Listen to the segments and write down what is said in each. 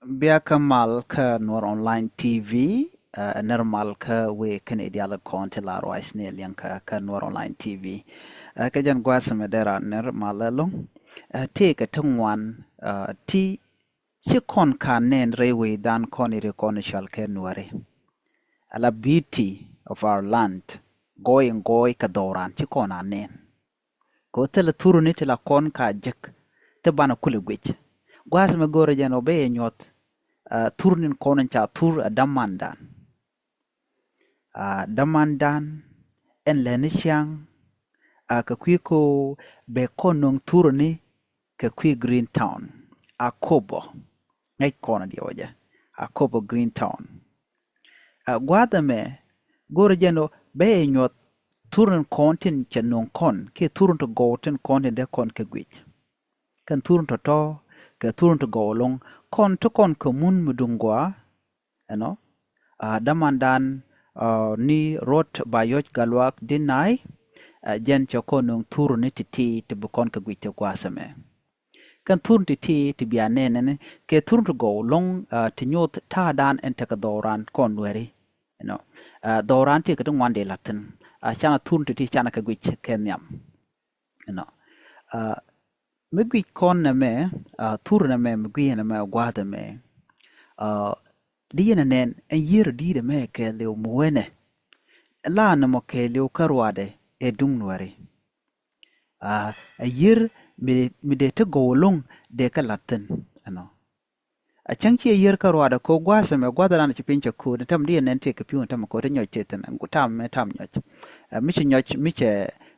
Bia kamal ka Nuer online TV normal ka we kan ideal konti la rois ne lian ka Nuer online TV ka jan gwa sama dera ner malalo te ka tungwan ti si kon kan nen rewe dan kon ire kon shal ke Nuere ala beauty of our land going ka doran ti kon anen ko tele turu ni tela kon ka jek te bana kule gwech gwas me gore jano be nyot turnin konen cha tur damandan damandan en lenishang ka kwiko be konong turni ka kwi green town akobo ngai kona dioja akobo green town gwada me gore jano be nyot turnin kontin chanong kon ke turun to goten kontin de kon ke gwich kan turun to ke turun to golong kon to kon komun mudungwa damandan ni ruot bayoch gatluak dinay jen choko nung turun ni titi te bukon ke gwite kwasame kan turun titi te bianene ke turun to golong tinyot ta dan ente ka doran kon nueeri doran ti ka tung wande latin chana turun titi chana ka gwite kenyam migwi kon na me tur na me migwi na me gwada me diena nen en yir di de me ke leo muene la na mo ke leo karwade e dung nueri a yir mi de te golong de ka latin a chanchi yir karwade ko gwasa me gwada na ci pinche ko tam diena nen te ke piun tam ko te nyoch teten ngutam me tam nyoch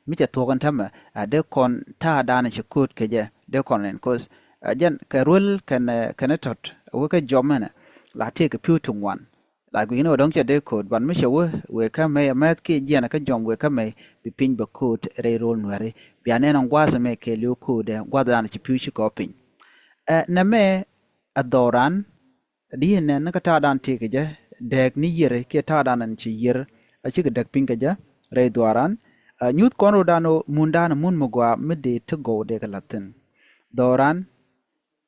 miche togan tama de kon ta dana chukut keje de kon len cause jan ka rul kan tot we ka jomana la te ka putung wan la gu dong che de code ban miche we ka me mat ke jana ka jom we ka me bi pin ba code re rol nuere bi anen on gwaza me ke lu code gwaza dana chipu chi ko pin na me adoran di ne na ka ta dan te keje deg ni yere ke ta dan chi yer a chi ka deg pin keje re dwaran nyut kono dano mundana mun mugwa mede to go de latin doran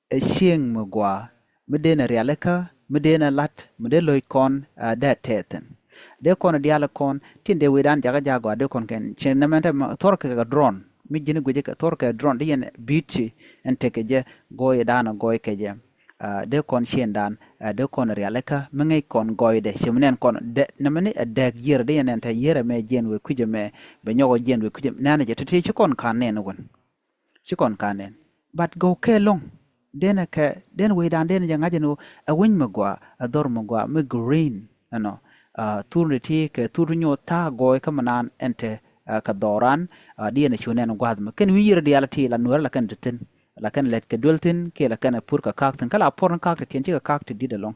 e shing mugwa mede na realeka mede na lat mede loy kon da teten de kono diala kon tinde wedan jaga jagwa de kon ken chenamenta torka ga drone mi jini guje ka torka drone de yen beauty enteke je goy dana goy keje de kon shendan de kon realeka mengay kon goyde simnen kon de namani deg yer de yen ta yere me jen we kuje me be nyogo jen we kuje nana je tete ci kon kanen won ci kon kanen but go ke long den we dan den janga jeno a win magwa a dor magwa me green turniti ke turnyo ta goy kamanan ente ka doran de ne chunen gwad me ken wi yer de alati la nuer la kan tin la kan let ke dultin ke la kan pur ka kakten kala porn kakte tienchi ka kakte didalong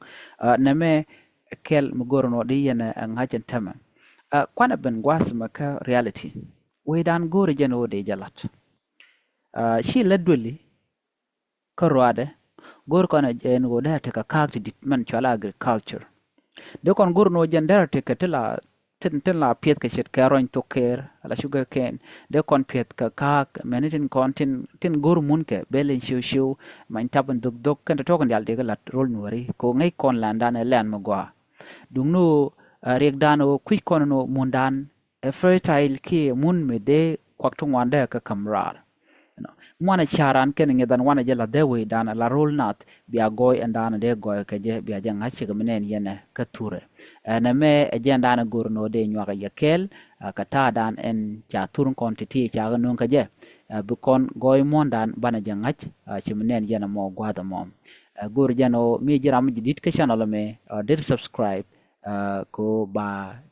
na me kel mugorno de yena ngajen tama kwana ben gwas maka reality we dan gore jeno de jalat shi ladweli karwade gor kana jen go da te ka kakte dit man chala agriculture de kon gorno jendera te ketela ten la piet ke chet karon to ker ala sugar cane de kon piet ka kak menitin kontin tin gur mun ke belen shiu main taban duk kan to kan dalde lat rol nueri ko ngai kon landa ne len magwa dungno rek dano kwi kon no mundan e fertile ki mun me de kwaktung wanda ka kamrar mwana charan ken ngedan wana jela de we dana la rol nat bia goy andana de goy ke je bia janga chiga menen yene ka ture na me agenda na gurno de nywa yakel ka ta dan en cha turun kontiti cha ga nun ka je bu kon goy mondan bana janga chimenen yene mo gwada mom gur jano mi jiram jidit ka channel me der subscribe ko ba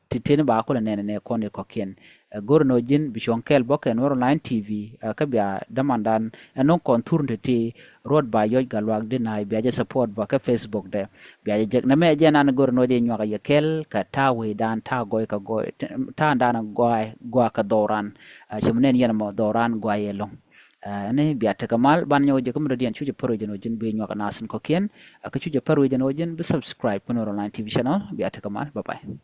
titene ba ko ne kon ko ken gorno jin bishonkel boken Nuer online TV kabia damandan anon kon turnti road ba yoj galwak dinay biaje support ba ka Facebook de biaje jek na me jena na gorno de nyoga yekel ka tawe dan ta goy ka goy ta dana goy ka doran chimnen yen mo doran goy yelong ne biata kamal ban nyoje kum radian chuje paro jeno jin be nyoga nasin ko ken ka chuje paro jeno jin be subscribe Nuer online TV channel biata kamal bye bye